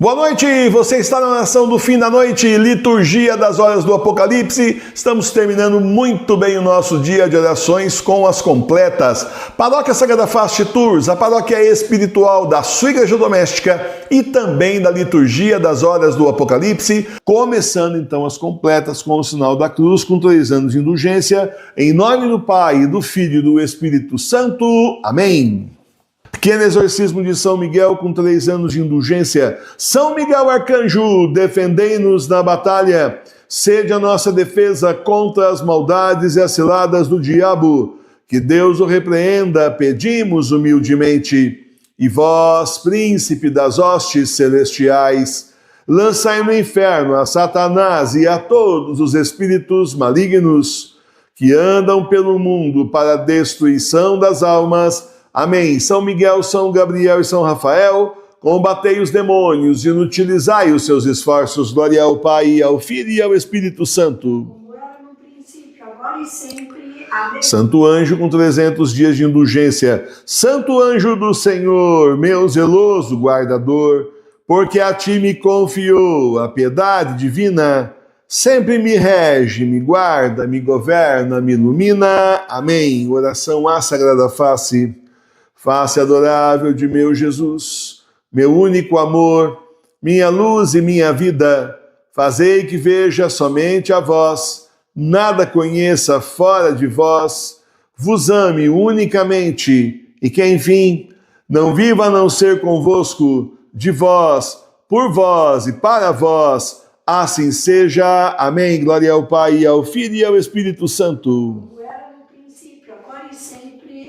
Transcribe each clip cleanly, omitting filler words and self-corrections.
Boa noite, você está na oração do fim da noite, liturgia das horas do Apocalipse. Estamos terminando muito bem o nosso dia de orações com as completas. Paróquia Sagrada Fast Tours, a paróquia espiritual da sua igreja doméstica e também da liturgia das horas do Apocalipse. Começando então as completas com o sinal da cruz, com 3 anos de indulgência. Em nome do Pai, do Filho e do Espírito Santo. Amém. Pequeno exorcismo de São Miguel com 3 anos de indulgência. São Miguel Arcanjo, defendei-nos na batalha. Sede a nossa defesa contra as maldades e as ciladas do diabo. Que Deus o repreenda, pedimos humildemente. E vós, príncipe das hostes celestiais, lançai no inferno a Satanás e a todos os espíritos malignos que andam pelo mundo para a destruição das almas. Amém. São Miguel, São Gabriel e São Rafael, combatei os demônios e inutilizai os seus esforços. Glória ao Pai, ao Filho e ao Espírito Santo. Como era no princípio, agora e sempre. Amém. Santo anjo com 300 dias de indulgência. Santo anjo do Senhor, meu zeloso guardador, porque a ti me confiou a piedade divina, sempre me rege, me guarda, me governa, me ilumina. Amém. Oração à Sagrada Face. Face adorável de meu Jesus, meu único amor, minha luz e minha vida, fazei que veja somente a vós, nada conheça fora de vós, vos ame unicamente, e que, enfim, não viva a não ser convosco, de vós, por vós e para vós, assim seja. Amém. Glória ao Pai, ao Filho e ao Espírito Santo.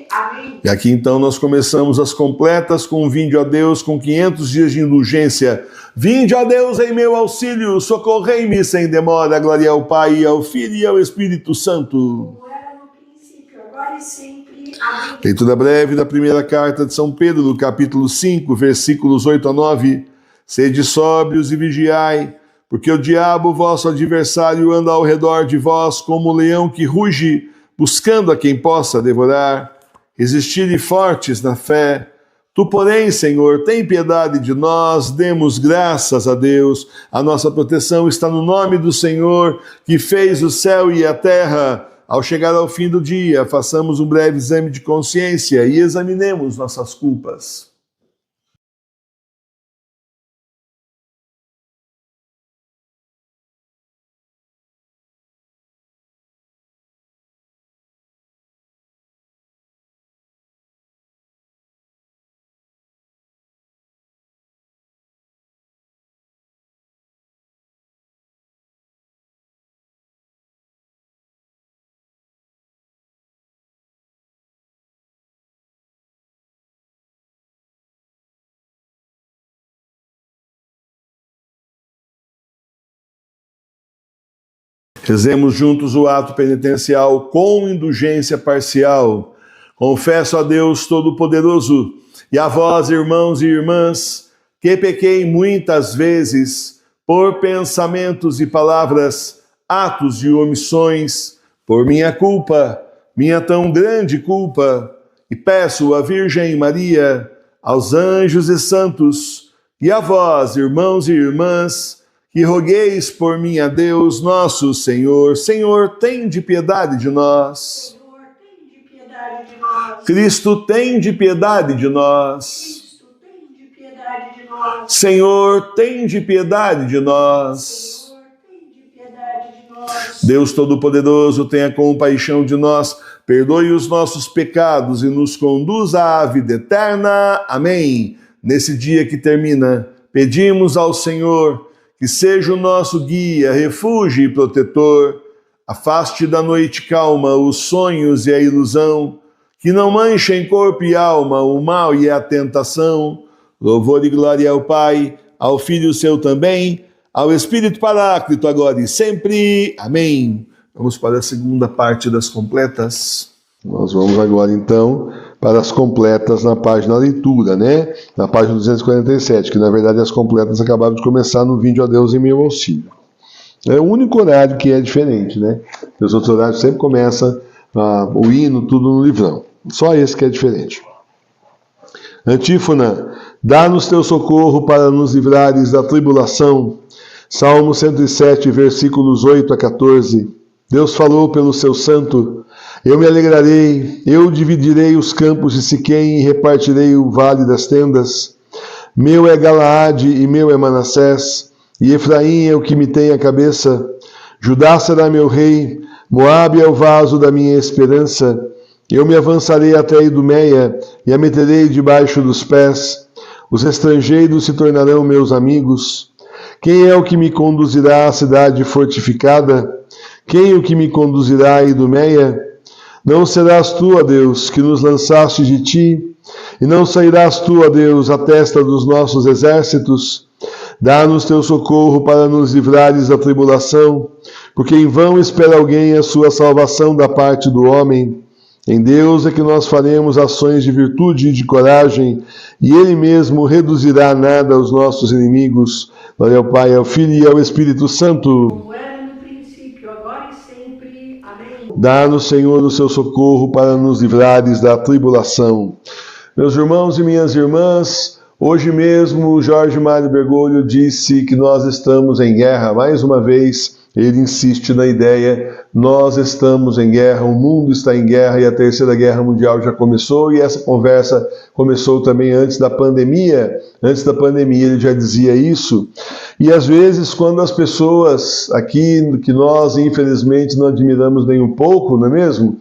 Amém. E aqui então nós começamos as completas com vinde a Deus com 500 dias de indulgência. Vinde a Deus em meu auxílio, socorrei-me sem demora. Glória ao Pai, ao Filho e ao Espírito Santo. Como era no princípio, agora e sempre. Amém. Leitura breve da primeira carta de São Pedro, do capítulo 5, versículos 8 a 9. Sede sóbrios e vigiai, porque o diabo, vosso adversário, anda ao redor de vós como um leão que ruge, buscando a quem possa devorar. Resistirem fortes na fé. Tu, porém, Senhor, tem piedade de nós, demos graças a Deus. A nossa proteção está no nome do Senhor, que fez o céu e a terra. Ao chegar ao fim do dia, façamos um breve exame de consciência e examinemos nossas culpas. Rezemos juntos o ato penitencial com indulgência parcial. Confesso a Deus Todo-Poderoso e a vós, irmãos e irmãs, que pequei muitas vezes por pensamentos e palavras, atos e omissões, por minha culpa, minha tão grande culpa, e peço à Virgem Maria, aos anjos e santos, e a vós, irmãos e irmãs, que rogueis por mim a Deus nosso Senhor. Senhor, tende piedade de nós. Senhor, tende piedade de nós. Cristo, tende piedade de nós. Cristo, tende piedade de nós. Senhor, tende piedade de nós. Senhor, tende piedade de nós. Deus Todo-Poderoso, tenha compaixão de nós, perdoe os nossos pecados e nos conduza à vida eterna. Amém. Nesse dia que termina, pedimos ao Senhor que seja o nosso guia, refúgio e protetor, afaste da noite calma os sonhos e a ilusão, que não manchem corpo e alma o mal e a tentação. Louvor e glória ao Pai, ao Filho seu também, ao Espírito Paráclito, agora e sempre. Amém. Vamos para a segunda parte das completas. Nós vamos agora então para as completas na página leitura, né? Na página 247, que na verdade as completas acabaram de começar no Vinde a Deus em meu auxílio. É o único horário que é diferente, né? Os outros horários sempre começa o hino, tudo no livrão. Só esse que é diferente. Antífona. Dá-nos teu socorro para nos livrares da tribulação. Salmo 107, versículos 8 a 14. Deus falou pelo seu santo: eu me alegrarei, eu dividirei os campos de Siquém e repartirei o vale das tendas. Meu é Galaade e meu é Manassés, e Efraim é o que me tem a cabeça. Judá será meu rei, Moabe é o vaso da minha esperança. Eu me avançarei até Idumeia e a meterei debaixo dos pés. Os estrangeiros se tornarão meus amigos. Quem é o que me conduzirá à cidade fortificada? Quem é o que me conduzirá a Idumeia? Não serás tu, ó Deus, que nos lançaste de ti, e não sairás tu, ó Deus, à testa dos nossos exércitos. Dá-nos teu socorro para nos livrares da tribulação, porque em vão espera alguém a sua salvação da parte do homem. Em Deus é que nós faremos ações de virtude e de coragem, e Ele mesmo reduzirá a nada os nossos inimigos. Glória ao Pai, ao Filho e ao Espírito Santo. Como era no princípio, agora e sempre. Amém. Dá-nos, Senhor, o seu socorro para nos livrares da tribulação. Meus irmãos e minhas irmãs, hoje mesmo Jorge Mário Bergoglio disse que nós estamos em guerra. Mais uma vez, ele insiste na ideia: nós estamos em guerra, o mundo está em guerra e a Terceira Guerra Mundial já começou, e essa conversa começou também antes da pandemia. Antes da pandemia ele já dizia isso. E às vezes, quando as pessoas aqui, que nós infelizmente não admiramos nem um pouco, não é mesmo?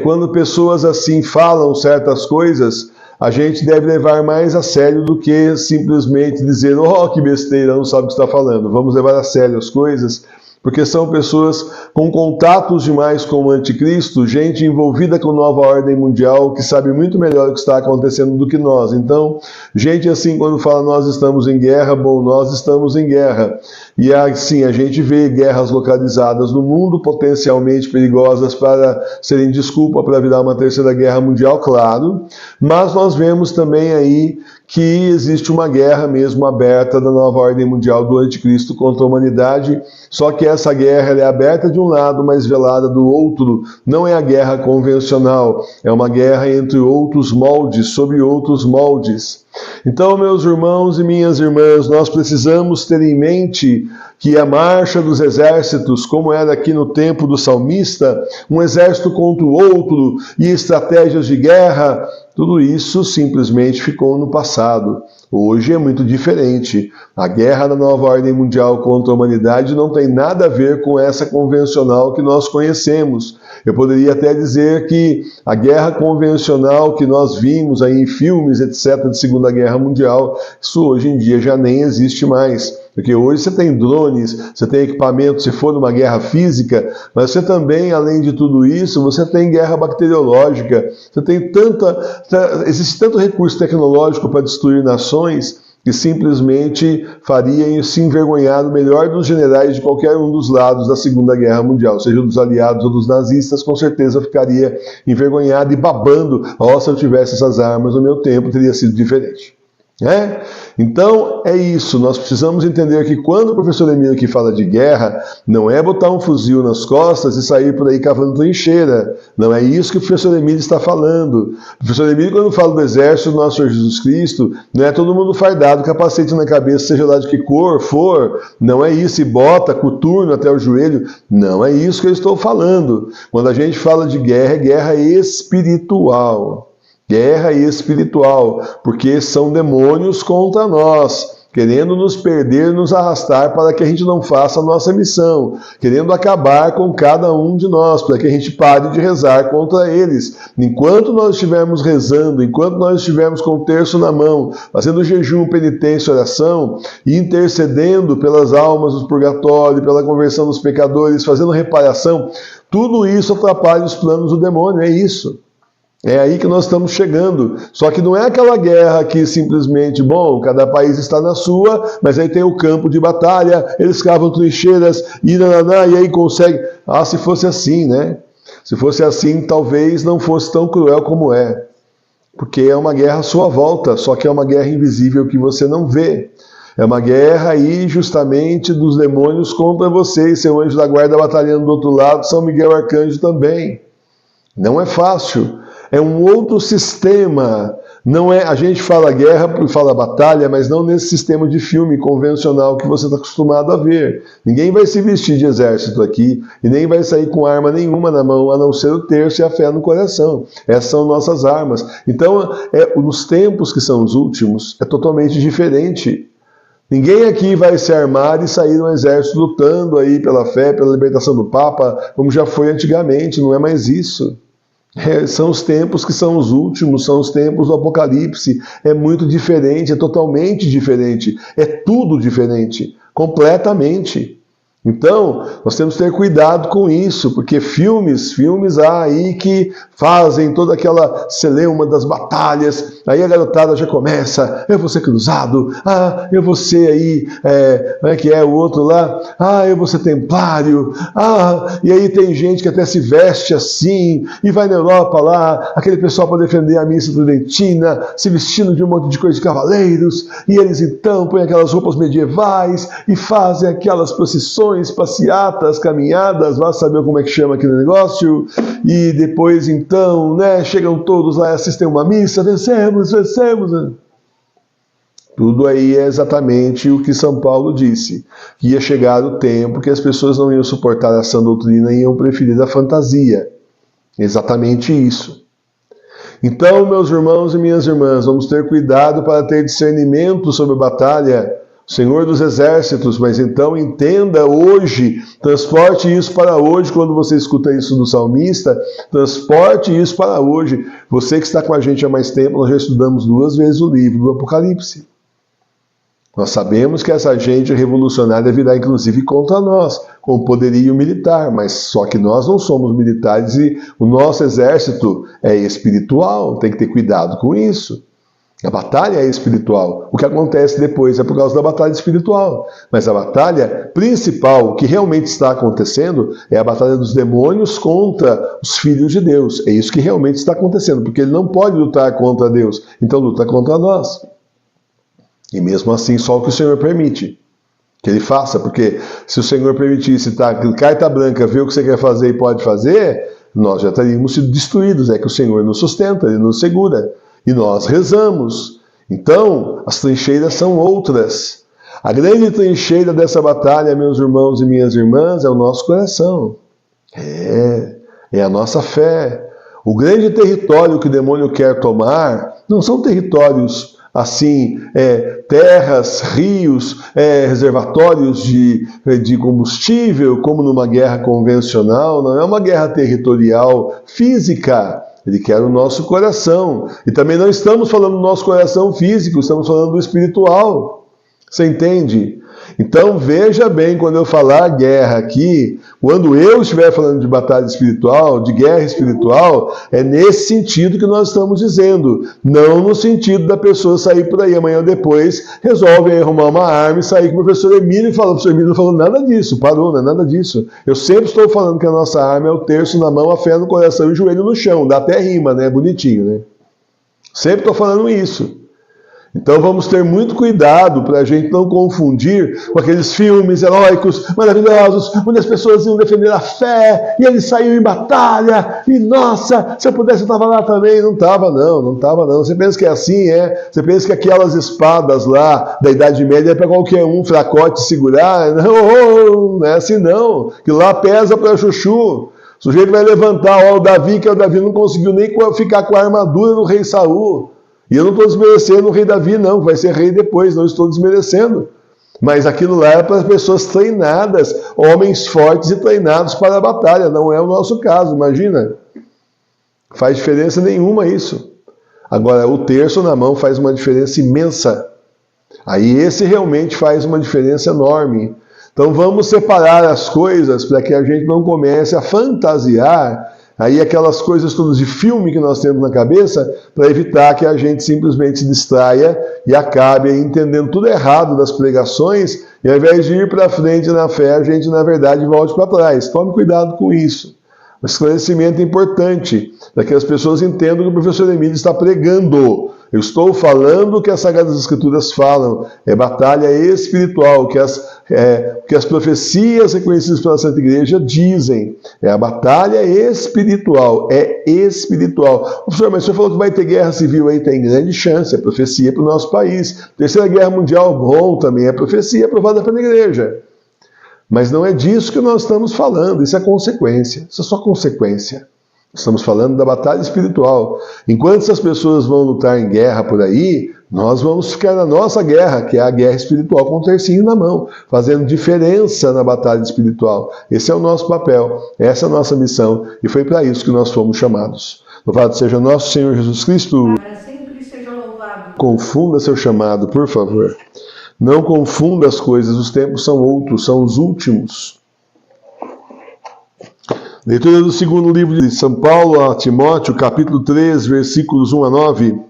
Quando pessoas assim falam certas coisas, a gente deve levar mais a sério do que simplesmente dizer: oh, que besteira, não sabe o que está falando. Vamos levar a sério as coisas, porque são pessoas com contatos demais com o anticristo, gente envolvida com nova ordem mundial, que sabe muito melhor o que está acontecendo do que nós. Então, gente assim, quando fala nós estamos em guerra, bom, nós estamos em guerra. E assim, a gente vê guerras localizadas no mundo, potencialmente perigosas para serem desculpa para virar uma terceira guerra mundial, claro, mas nós vemos também aí que existe uma guerra mesmo aberta da nova ordem mundial do anticristo contra a humanidade, só que essa guerra ela é aberta de um lado, mas velada do outro. Não é a guerra convencional, é uma guerra entre outros moldes, sob outros moldes. Então, meus irmãos e minhas irmãs, nós precisamos ter em mente que a marcha dos exércitos, como era aqui no tempo do salmista, um exército contra o outro e estratégias de guerra, tudo isso simplesmente ficou no passado. Hoje é muito diferente. A guerra da nova ordem mundial contra a humanidade não tem nada a ver com essa convencional que nós conhecemos. Eu poderia até dizer que a guerra convencional que nós vimos aí em filmes, etc., de Segunda Guerra Mundial, isso hoje em dia já nem existe mais. Porque hoje você tem drones, você tem equipamento, se for numa guerra física, mas você também, além de tudo isso, você tem guerra bacteriológica, você tem existe tanto recurso tecnológico para destruir nações que simplesmente faria se envergonhar do melhor dos generais de qualquer um dos lados da Segunda Guerra Mundial, seja dos aliados ou dos nazistas, com certeza ficaria envergonhado e babando: ó, se eu tivesse essas armas no meu tempo, teria sido diferente. Então é isso, nós precisamos entender que quando o professor Emílio aqui fala de guerra, não é botar um fuzil nas costas e sair por aí cavando trincheira. Não é isso que o professor Emílio está falando. O professor Emílio, quando fala do exército do nosso Senhor Jesus Cristo, não é todo mundo fardado, capacete na cabeça, seja lá de que cor for. Não é isso, e bota, coturno até o joelho. Não é isso que eu estou falando. Quando a gente fala de guerra, é guerra espiritual. Guerra espiritual, porque são demônios contra nós, querendo nos perder, nos arrastar para que a gente não faça a nossa missão, querendo acabar com cada um de nós, para que a gente pare de rezar contra eles. Enquanto nós estivermos rezando, enquanto nós estivermos com o terço na mão, fazendo jejum, penitência, oração, e intercedendo pelas almas do purgatório, pela conversão dos pecadores, fazendo reparação, tudo isso atrapalha os planos do demônio, é isso. É aí que nós estamos chegando. Só que não é aquela guerra que simplesmente, bom, cada país está na sua, mas aí tem o campo de batalha, eles cavam trincheiras e aí consegue. Ah, se fosse assim, né? Se fosse assim, talvez não fosse tão cruel como é. Porque é uma guerra à sua volta, só que é uma guerra invisível que você não vê. É uma guerra aí justamente dos demônios contra você, e seu anjo da guarda batalhando do outro lado, São Miguel Arcanjo também. Não é fácil. É um outro sistema Não é, a gente fala guerra, fala batalha, mas não nesse sistema de filme convencional que você está acostumado a ver. Ninguém vai se vestir de exército aqui e nem vai sair com arma nenhuma na mão, a não ser o terço e a fé no coração. Essas são nossas armas. Então, nos tempos que são os últimos, é totalmente diferente. Ninguém aqui vai se armar e sair no exército lutando aí pela fé, pela libertação do Papa, como já foi antigamente, não é mais isso. São os tempos que são os últimos, são os tempos do Apocalipse. É muito diferente, é totalmente diferente. É tudo diferente, completamente. Então, nós temos que ter cuidado com isso, porque filmes há aí que fazem toda aquela celeuma das batalhas, aí a garotada já começa, eu vou ser cruzado, eu vou ser aí, como é que é o outro lá? Eu vou ser templário, e aí tem gente que até se veste assim, e vai na Europa lá, aquele pessoal para defender a missa tridentina, se vestindo de um monte de coisa de cavaleiros, e eles então põem aquelas roupas medievais, e fazem aquelas procissões, passeatas, caminhadas, vai saber como é que chama aquele negócio, e depois então, chegam todos lá e assistem uma missa, vencemos. Tudo aí é exatamente o que São Paulo disse, que ia chegar o tempo que as pessoas não iam suportar a sã doutrina e iam preferir a fantasia. Exatamente isso. Então, meus irmãos e minhas irmãs, vamos ter cuidado para ter discernimento sobre a batalha, Senhor dos Exércitos, mas então entenda hoje, transporte isso para hoje, quando você escuta isso do salmista, transporte isso para hoje. Você que está com a gente há mais tempo, nós já estudamos 2 vezes o livro do Apocalipse. Nós sabemos que essa gente revolucionária virá inclusive contra nós, com poderio militar, mas só que nós não somos militares e o nosso exército é espiritual, tem que ter cuidado com isso. A batalha é espiritual. O que acontece depois é por causa da batalha espiritual. Mas a batalha principal, o que realmente está acontecendo, é a batalha dos demônios contra os filhos de Deus. É isso que realmente está acontecendo, porque ele não pode lutar contra Deus, então luta contra nós. E mesmo assim, só o que o Senhor permite que ele faça, porque se o Senhor permitisse, carta branca, ver o que você quer fazer e pode fazer, nós já teríamos sido destruídos. É que o Senhor nos sustenta, ele nos segura. E nós rezamos. Então, as trincheiras são outras. A grande trincheira dessa batalha, meus irmãos e minhas irmãs, é o nosso coração. É a nossa fé. O grande território que o demônio quer tomar não são territórios assim, terras, rios, reservatórios de combustível, como numa guerra convencional. Não é uma guerra territorial física. Ele quer o nosso coração. E também não estamos falando do nosso coração físico, estamos falando do espiritual. Você entende? Então veja bem, quando eu falar guerra aqui, quando eu estiver falando de batalha espiritual, de guerra espiritual, é nesse sentido que nós estamos dizendo. Não no sentido da pessoa sair por aí amanhã ou depois, resolve arrumar uma arma e sair com o professor Emílio e fala, o professor Emílio não falou nada disso, parou, não é nada disso. Eu sempre estou falando que a nossa arma é o terço na mão, a fé no coração e o joelho no chão. Dá até rima, né? Bonitinho, né? Sempre estou falando isso. Então vamos ter muito cuidado para a gente não confundir com aqueles filmes heróicos, maravilhosos, onde as pessoas iam defender a fé, e eles saíam em batalha, e nossa, se eu pudesse eu estava lá também. Não estava não. Você pensa que é assim, Você pensa que aquelas espadas lá da Idade Média é para qualquer um fracote segurar? Não é assim não, que lá pesa para chuchu. O sujeito vai levantar, o Davi não conseguiu nem ficar com a armadura do rei Saul. E eu não estou desmerecendo o rei Davi, não, que vai ser rei depois, não estou desmerecendo. Mas aquilo lá é para pessoas treinadas, homens fortes e treinados para a batalha, não é o nosso caso, imagina. Faz diferença nenhuma isso. Agora, o terço na mão faz uma diferença imensa. Aí esse realmente faz uma diferença enorme. Então vamos separar as coisas para que a gente não comece a fantasiar aí aquelas coisas todas de filme que nós temos na cabeça, para evitar que a gente simplesmente se distraia e acabe entendendo tudo errado das pregações, e ao invés de ir para frente na fé, a gente na verdade volte para trás. Tome cuidado com isso. Um esclarecimento importante, para que as pessoas entendam que o professor Emílio está pregando. Eu estou falando o que as Sagradas Escrituras falam. É batalha espiritual, que as profecias reconhecidas pela Santa Igreja dizem. É a batalha espiritual. É espiritual. Professor, mas o senhor falou que vai ter guerra civil aí? Tem grande chance. É profecia para o nosso país. Terceira Guerra Mundial, bom, também é profecia aprovada pela Igreja. Mas não é disso que nós estamos falando. Isso é consequência. Isso é só consequência. Estamos falando da batalha espiritual. Enquanto essas pessoas vão lutar em guerra por aí, nós vamos ficar na nossa guerra, que é a guerra espiritual com o tercinho na mão, fazendo diferença na batalha espiritual. Esse é o nosso papel, essa é a nossa missão, e foi para isso que nós fomos chamados. Louvado seja nosso Senhor Jesus Cristo. Para sempre seja louvado. Confunda seu chamado, por favor. Não confunda as coisas, os tempos são outros, são os últimos. Leitura do segundo livro de São Paulo a Timóteo, capítulo 3, versículos 1 a 9.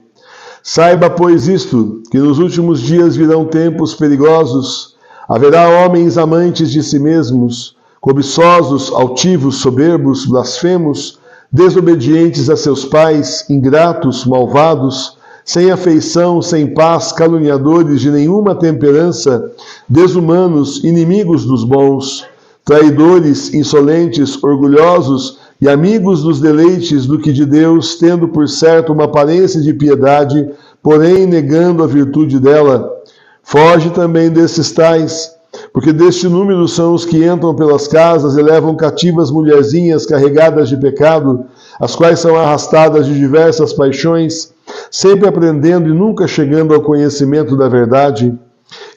Saiba, pois, isto, que nos últimos dias virão tempos perigosos. Haverá homens amantes de si mesmos, cobiçosos, altivos, soberbos, blasfemos, desobedientes a seus pais, ingratos, malvados, sem afeição, sem paz, caluniadores de nenhuma temperança, desumanos, inimigos dos bons, traidores, insolentes, orgulhosos e amigos dos deleites do que de Deus, tendo por certo uma aparência de piedade, porém negando a virtude dela. Foge também desses tais, porque deste número são os que entram pelas casas e levam cativas mulherzinhas carregadas de pecado, as quais são arrastadas de diversas paixões, sempre aprendendo e nunca chegando ao conhecimento da verdade.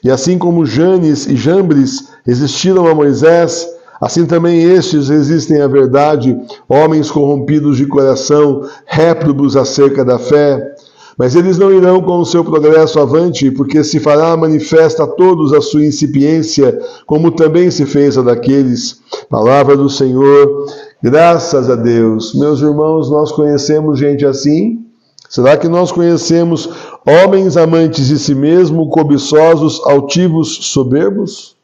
E assim como Janes e Jambres resistiram a Moisés, assim também estes resistem à verdade, homens corrompidos de coração, réprobos acerca da fé. Mas eles não irão com o seu progresso avante, porque se fará manifesta a todos a sua incipiência, como também se fez a daqueles. Palavra do Senhor, graças a Deus. Meus irmãos, nós conhecemos gente assim? Será que nós conhecemos homens amantes de si mesmo, cobiçosos, altivos, soberbos?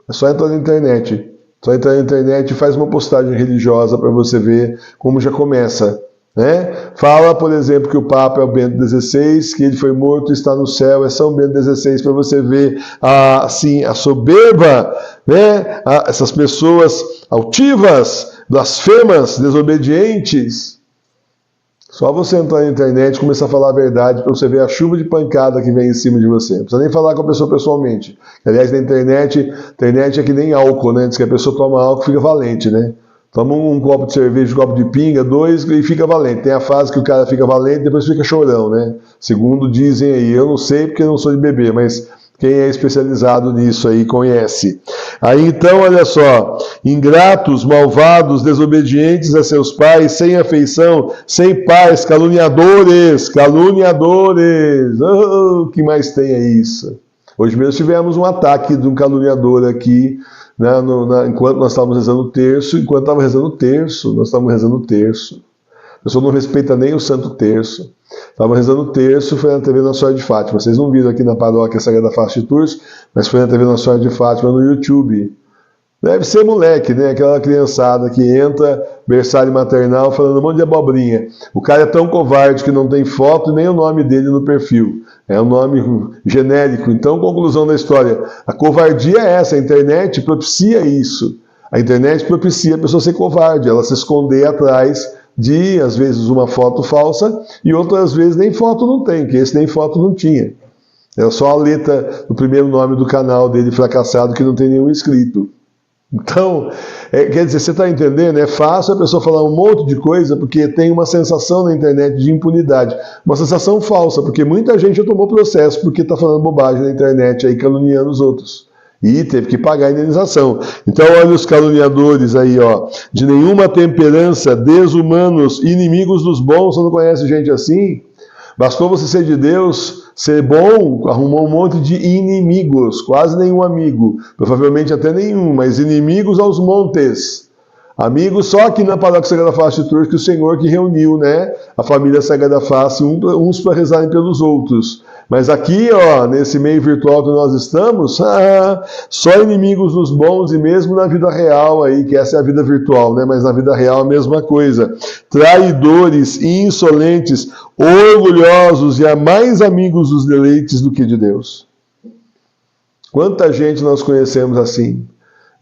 É só entrar na internet. Só entrar na internet e faz uma postagem religiosa para você ver como já começa. Né? Fala, por exemplo, que o Papa é o Bento XVI, que ele foi morto e está no céu, é São Bento XVI, para você ver a soberba, né? Essas pessoas altivas, blasfemas, desobedientes. Só você entrar na internet e começar a falar a verdade para você ver a chuva de pancada que vem em cima de você. Não precisa nem falar com a pessoa pessoalmente. Aliás, na internet é que nem álcool, né? Diz que a pessoa toma álcool e fica valente, né? Toma um copo de cerveja, um copo de pinga, 2 e fica valente. Tem a fase que o cara fica valente e depois fica chorão, né? Segundo dizem aí. Eu não sei porque eu não sou de beber, mas quem é especializado nisso aí conhece. Aí então, olha só, ingratos, malvados, desobedientes a seus pais, sem afeição, sem paz, caluniadores, o que mais tem é isso? Hoje mesmo tivemos um ataque de um caluniador aqui, né, enquanto nós estávamos rezando o terço, nós estávamos rezando o terço. A pessoa não respeita nem o Santo Terço. Estava rezando o terço, foi na TV Nossa Senhora de Fátima. Vocês não viram aqui na paróquia Sagrada Face de Tours, mas foi na TV Nossa Senhora de Fátima no YouTube. Deve ser moleque, né? Aquela criançada que entra, berçário maternal, falando um monte de abobrinha. O cara é tão covarde que não tem foto e nem o nome dele no perfil. É um nome genérico. Então, conclusão da história. A covardia é essa, a internet propicia isso. A internet propicia a pessoa ser covarde, ela se esconder atrás de, às vezes, uma foto falsa e outras vezes nem foto não tem, que esse nem foto não tinha. É só a letra do primeiro nome do canal dele fracassado que não tem nenhum inscrito. Então, quer dizer, você está entendendo? É fácil a pessoa falar um monte de coisa porque tem uma sensação na internet de impunidade. Uma sensação falsa, porque muita gente já tomou processo porque está falando bobagem na internet, aí caluniando os outros. E teve que pagar a indenização. Então, olha os caluniadores aí, ó. De nenhuma temperança, desumanos, inimigos dos bons. Você não conhece gente assim? Bastou você ser de Deus, ser bom, arrumou um monte de inimigos. Quase nenhum amigo. Provavelmente até nenhum, mas inimigos aos montes. Amigos só aqui na Paróquia Sagrada Face de Tours, que o Senhor que reuniu, né? A família Sagrada Face, uns para rezarem pelos outros. Mas aqui, ó, nesse meio virtual que nós estamos, só inimigos dos bons, e mesmo na vida real aí, que essa é a vida virtual, né? Mas na vida real a mesma coisa. Traidores, insolentes, orgulhosos e mais amigos dos deleites do que de Deus. Quanta gente nós conhecemos assim?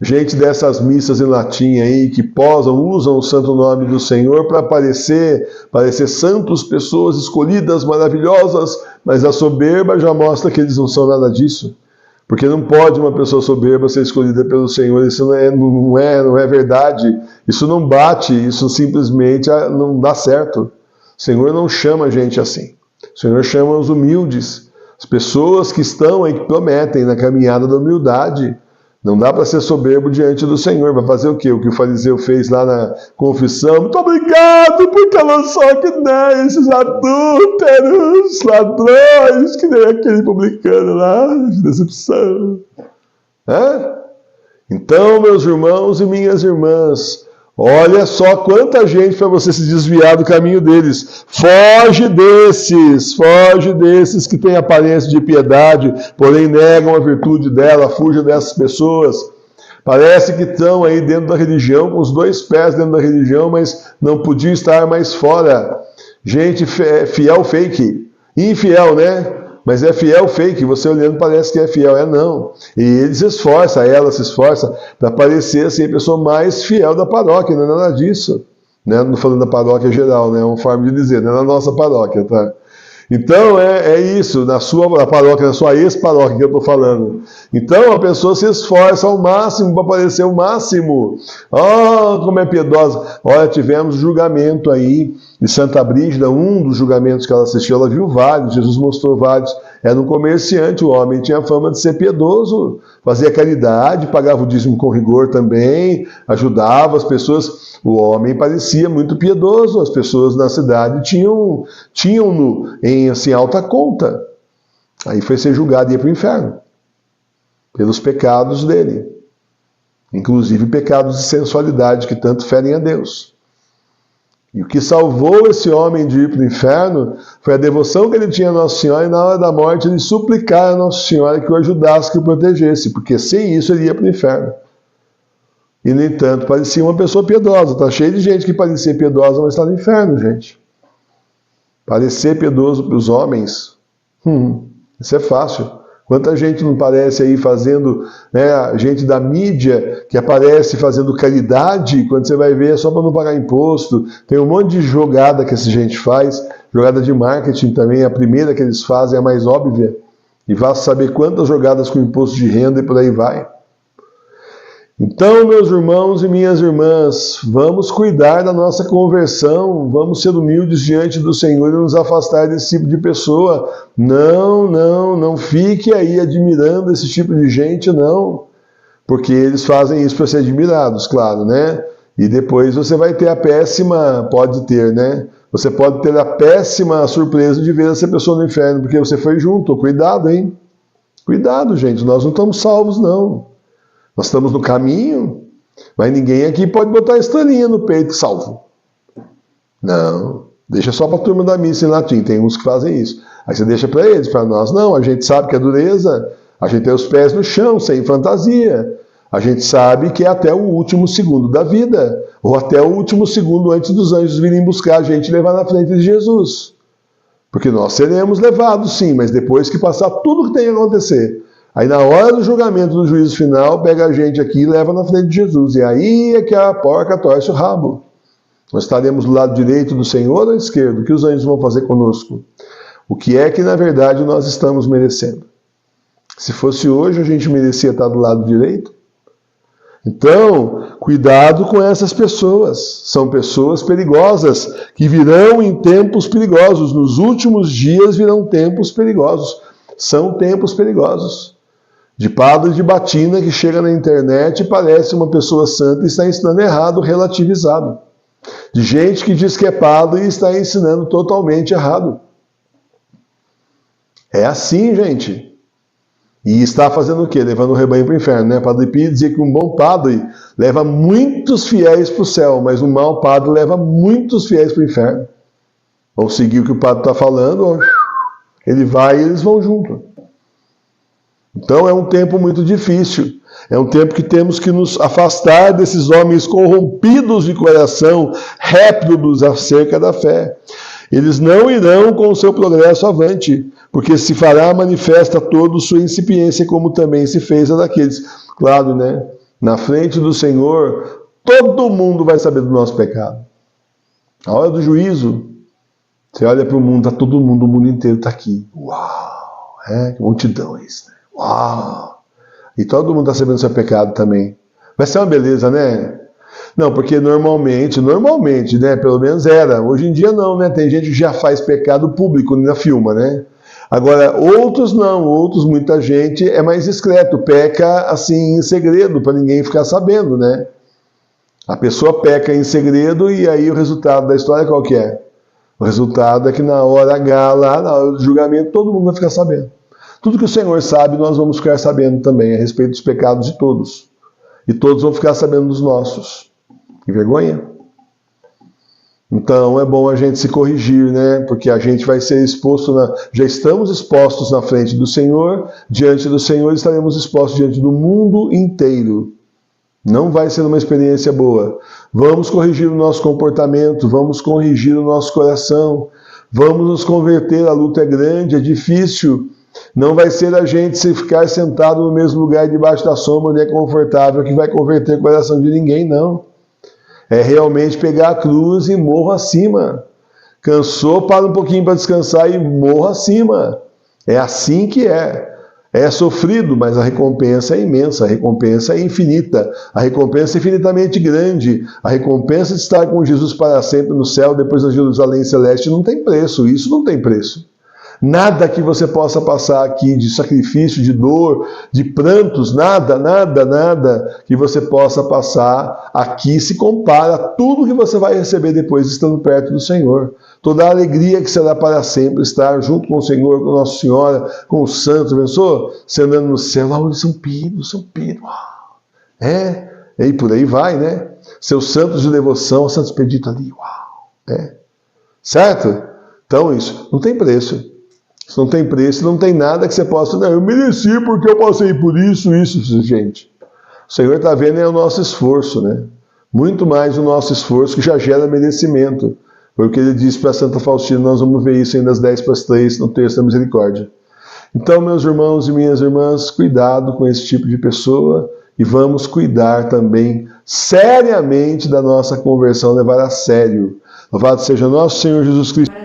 Gente dessas missas em latim aí, que usam o santo nome do Senhor para parecer santos, pessoas escolhidas, maravilhosas, mas a soberba já mostra que eles não são nada disso. Porque não pode uma pessoa soberba ser escolhida pelo Senhor, isso não é verdade, isso não bate, isso simplesmente não dá certo. O Senhor não chama a gente assim. O Senhor chama os humildes, as pessoas que estão aí, que prometem na caminhada da humildade. Não dá para ser soberbo diante do Senhor. Vai fazer o quê? O que o fariseu fez lá na confissão. Muito obrigado, porque eu não sou que nem esses adúlteros, ladrões, que nem aquele publicano lá, de decepção. Então, meus irmãos e minhas irmãs, olha só quanta gente para você se desviar do caminho deles. Foge desses que têm aparência de piedade, porém negam a virtude dela, fuja dessas pessoas. Parece que estão aí dentro da religião, com os dois pés dentro da religião, mas não podiam estar mais fora. Gente fiel fake, infiel, né? Mas é fiel fake, você olhando parece que é fiel, não. E ele se esforça, ela se esforça para parecer assim, a pessoa mais fiel da paróquia, não é nada disso. Né? Não falando da paróquia geral, né? É uma forma de dizer, não é na nossa paróquia, tá? Então é isso, na sua paróquia, na sua ex-paróquia que eu estou falando. Então a pessoa se esforça ao máximo para parecer o máximo. Como é piedosa. Olha, tivemos julgamento aí de Santa Brígida, um dos julgamentos que ela assistiu, ela viu vários, Jesus mostrou vários. Era um comerciante, o homem tinha fama de ser piedoso, fazia caridade, pagava o dízimo com rigor também, ajudava as pessoas. O homem parecia muito piedoso, as pessoas na cidade tinham-no em assim, alta conta. Aí foi ser julgado e ia para o inferno, pelos pecados dele, inclusive pecados de sensualidade que tanto ferem a Deus. E o que salvou esse homem de ir para o inferno foi a devoção que ele tinha a Nossa Senhora, e na hora da morte ele suplicar a Nossa Senhora que o ajudasse, que o protegesse, porque sem isso ele ia para o inferno. E, no entanto, parecia uma pessoa piedosa. Está cheio de gente que parecia piedosa, mas está no inferno, gente. Parecer piedoso para os homens, isso é fácil. Quanta gente não parece aí fazendo, né, gente da mídia que aparece fazendo caridade, quando você vai ver é só para não pagar imposto. Tem um monte de jogada que essa gente faz, jogada de marketing também, a primeira que eles fazem é a mais óbvia. E vá saber quantas jogadas com imposto de renda e por aí vai. Então, meus irmãos e minhas irmãs, vamos cuidar da nossa conversão, vamos ser humildes diante do Senhor e nos afastar desse tipo de pessoa. Não fique aí admirando esse tipo de gente, não. Porque eles fazem isso para ser admirados, claro, né? E depois você vai ter a péssima, pode ter, né? Você pode ter a péssima surpresa de ver essa pessoa no inferno, porque você foi junto. Cuidado, hein? Cuidado, gente, nós não estamos salvos, não. Nós estamos no caminho, mas ninguém aqui pode botar a estrelinha no peito salvo. Não, deixa só para a turma da missa em latim, tem uns que fazem isso. Aí você deixa para eles, para nós. Não, a gente sabe que é dureza, a gente tem os pés no chão, sem fantasia. A gente sabe que é até o último segundo da vida, ou até o último segundo antes dos anjos virem buscar a gente e levar na frente de Jesus. Porque nós seremos levados, sim, mas depois que passar tudo que tem que acontecer. Aí na hora do julgamento, do juízo final, pega a gente aqui e leva na frente de Jesus. E aí é que a porca torce o rabo. Nós estaremos do lado direito do Senhor ou esquerdo? O que os anjos vão fazer conosco? O que é que na verdade nós estamos merecendo? Se fosse hoje, a gente merecia estar do lado direito? Então, cuidado com essas pessoas. São pessoas perigosas que virão em tempos perigosos. Nos últimos dias virão tempos perigosos. São tempos perigosos. De padre de batina que chega na internet e parece uma pessoa santa e está ensinando errado, relativizado. De gente que diz que é padre e está ensinando totalmente errado. É assim, gente. E está fazendo o quê? Levando o rebanho para o inferno, né? Padre Pio dizia que um bom padre leva muitos fiéis para o céu, mas um mau padre leva muitos fiéis para o inferno. Vão seguir o que o padre está falando, Ele vai e eles vão junto. Então é um tempo muito difícil. É um tempo que temos que nos afastar desses homens corrompidos de coração, réprobos acerca da fé. Eles não irão com o seu progresso avante, porque se fará manifesta a todos sua incipiência, como também se fez a daqueles. Claro, né? Na frente do Senhor, todo mundo vai saber do nosso pecado. A hora do juízo, você olha para o mundo, está todo mundo, o mundo inteiro está aqui. Uau! Que multidão é isso, né? Uau! E todo mundo está sabendo do seu pecado também. Vai ser uma beleza, né? Não, porque normalmente, né? Pelo menos era. Hoje em dia não, né? Tem gente que já faz pecado público na filma, né? Agora, outros não. Outros, muita gente é mais discreto. Peca assim em segredo, para ninguém ficar sabendo, né? A pessoa peca em segredo e aí o resultado da história qual que é? O resultado é que na hora H, lá na hora do julgamento, todo mundo vai ficar sabendo. Tudo que o Senhor sabe, nós vamos ficar sabendo também a respeito dos pecados de todos. E todos vão ficar sabendo dos nossos. Que vergonha. Então é bom a gente se corrigir, né? Porque a gente vai ser exposto, já estamos expostos na frente do Senhor, diante do Senhor estaremos expostos diante do mundo inteiro. Não vai ser uma experiência boa. Vamos corrigir o nosso comportamento, vamos corrigir o nosso coração, vamos nos converter, a luta é grande, é difícil. Não vai ser a gente se ficar sentado no mesmo lugar debaixo da sombra, onde é confortável, que vai converter o coração de ninguém, não. É realmente pegar a cruz e morro acima. Cansou, para um pouquinho para descansar e morro acima. É assim que é. É sofrido, mas a recompensa é imensa, a recompensa é infinita, a recompensa é infinitamente grande, a recompensa de estar com Jesus para sempre no céu, depois da Jerusalém Celeste, não tem preço, isso não tem preço. Nada que você possa passar aqui de sacrifício, de dor, de prantos, nada que você possa passar aqui se compara a tudo que você vai receber depois estando perto do Senhor. Toda a alegria que será para sempre estar junto com o Senhor, com Nossa Senhora, com os santos, pensou? Você andando no céu, lá onde São Pedro, e por aí vai, né? Seus santos de devoção, Santo Expedito ali, certo? Então isso, não tem preço. Isso não tem preço, não tem nada que você possa... Não, eu mereci porque eu passei por isso, gente. O Senhor está vendo é o nosso esforço, né? Muito mais o nosso esforço que já gera merecimento. Foi o que ele disse para Santa Faustina, nós vamos ver isso ainda às 10:03 no texto da misericórdia. Então, meus irmãos e minhas irmãs, cuidado com esse tipo de pessoa e vamos cuidar também seriamente da nossa conversão, levar a sério. Louvado seja nosso Senhor Jesus Cristo.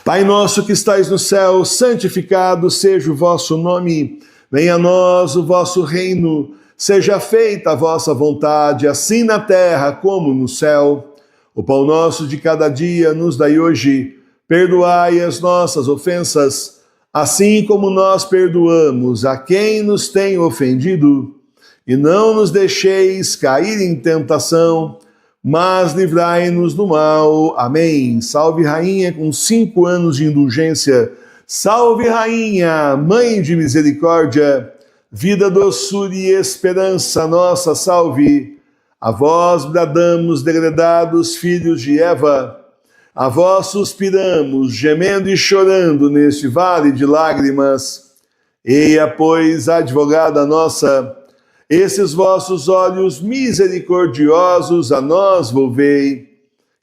Pai nosso que estais no céu, santificado seja o vosso nome. Venha a nós o vosso reino. Seja feita a vossa vontade, assim na terra como no céu. O pão nosso de cada dia nos dai hoje. Perdoai as nossas ofensas, assim como nós perdoamos a quem nos tem ofendido. E não nos deixeis cair em tentação, mas livrai-nos do mal. Amém. Salve Rainha com 5 anos de indulgência. Salve Rainha, Mãe de Misericórdia, vida, doçura e esperança nossa, salve. A vós bradamos, degredados filhos de Eva. A vós suspiramos, gemendo e chorando neste vale de lágrimas. Eia, pois, advogada nossa, esses vossos olhos misericordiosos a nós volvei,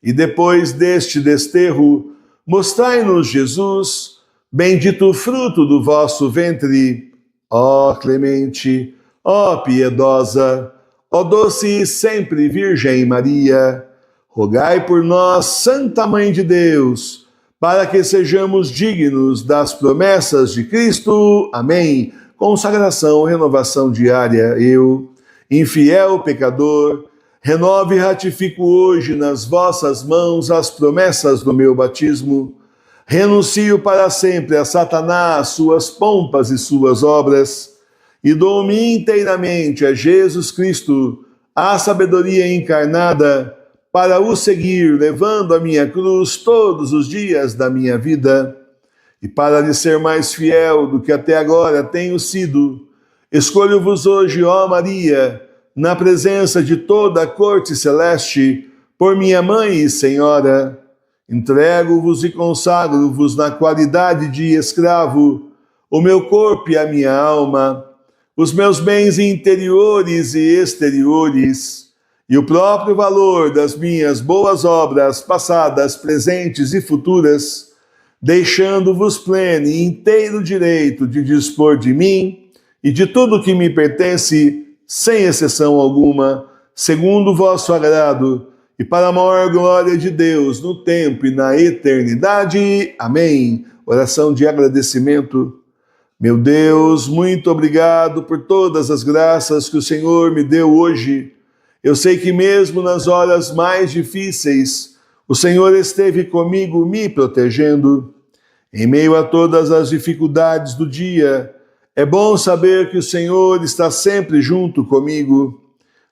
e depois deste desterro, mostrai-nos Jesus, bendito o fruto do vosso ventre. Ó clemente, ó piedosa, ó doce e sempre Virgem Maria, rogai por nós, Santa Mãe de Deus, para que sejamos dignos das promessas de Cristo. Amém. Consagração, renovação diária. Eu, infiel pecador, renovo e ratifico hoje nas vossas mãos as promessas do meu batismo. Renuncio para sempre a Satanás, suas pompas e suas obras, e dou-me inteiramente a Jesus Cristo, a sabedoria encarnada, para o seguir, levando a minha cruz todos os dias da minha vida. E para lhe ser mais fiel do que até agora tenho sido, escolho-vos hoje, ó Maria, na presença de toda a corte celeste, por minha Mãe e Senhora, Entrego-vos e consagro-vos na qualidade de escravo o meu corpo e a minha alma, os meus bens interiores e exteriores, e o próprio valor das minhas boas obras, passadas, presentes e futuras, deixando-vos pleno e inteiro direito de dispor de mim e de tudo que me pertence, sem exceção alguma, segundo o vosso agrado, e para a maior glória de Deus, no tempo e na eternidade. Amém. Oração de agradecimento. Meu Deus, muito obrigado por todas as graças que o Senhor me deu hoje. Eu sei que mesmo nas horas mais difíceis, o Senhor esteve comigo me protegendo. Em meio a todas as dificuldades do dia, é bom saber que o Senhor está sempre junto comigo.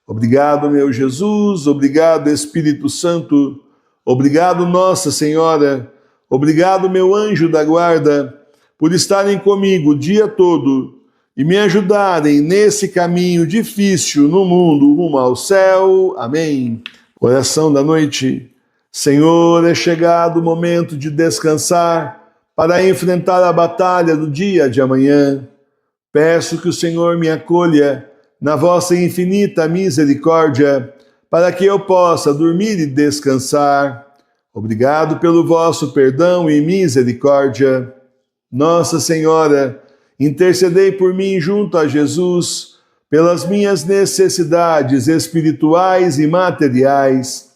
Obrigado, meu Jesus, obrigado, Espírito Santo, obrigado, Nossa Senhora, obrigado, meu anjo da guarda, por estarem comigo o dia todo e me ajudarem nesse caminho difícil no mundo rumo ao céu. Amém. Oração da noite. Senhor, é chegado o momento de descansar para enfrentar a batalha do dia de amanhã. Peço que o Senhor me acolha na vossa infinita misericórdia, para que eu possa dormir e descansar. Obrigado pelo vosso perdão e misericórdia. Nossa Senhora, intercedei por mim junto a Jesus, pelas minhas necessidades espirituais e materiais.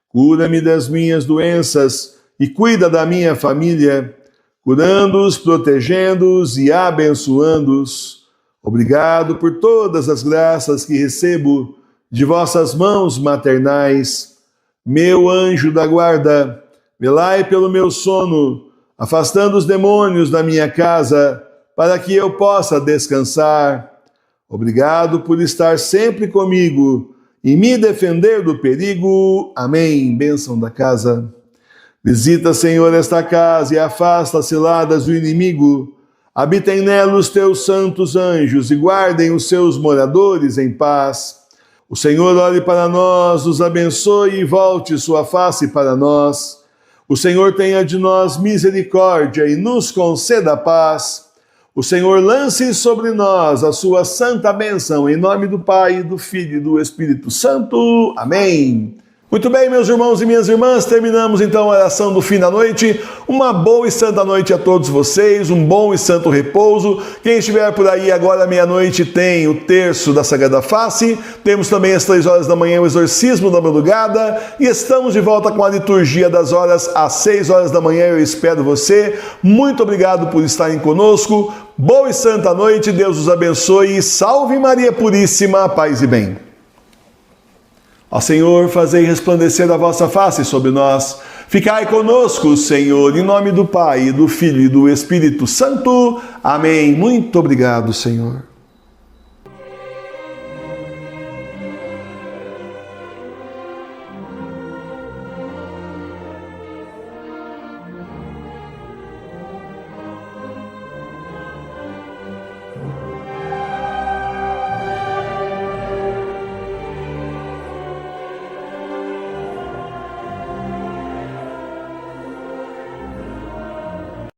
Cura-me das minhas doenças e cuida da minha família, curando-os, protegendo-os e abençoando-os. Obrigado por todas as graças que recebo de vossas mãos maternais. Meu anjo da guarda, velai pelo meu sono, afastando os demônios da minha casa, para que eu possa descansar. Obrigado por estar sempre comigo e me defender do perigo. Amém. Bênção da casa. Visita, Senhor, esta casa e afasta as ciladas do inimigo. Habitem nela os teus santos anjos e guardem os seus moradores em paz. O Senhor olhe para nós, nos abençoe e volte sua face para nós. O Senhor tenha de nós misericórdia e nos conceda paz. O Senhor lance sobre nós a sua santa bênção, em nome do Pai, do Filho e do Espírito Santo. Amém. Muito bem, meus irmãos e minhas irmãs, terminamos então a oração do fim da noite. Uma boa e santa noite a todos vocês, um bom e santo repouso. Quem estiver por aí agora meia-noite tem o terço da Sagrada Face, temos também às 3 horas da manhã o exorcismo da madrugada e estamos de volta com a liturgia das horas às 6 horas da manhã. Eu espero você. Muito obrigado por estarem conosco. Boa e santa noite, Deus os abençoe. Salve Maria Puríssima, paz e bem. Ó Senhor, fazei resplandecer a vossa face sobre nós. Ficai conosco, Senhor, em nome do Pai, do Filho e do Espírito Santo. Amém. Muito obrigado, Senhor.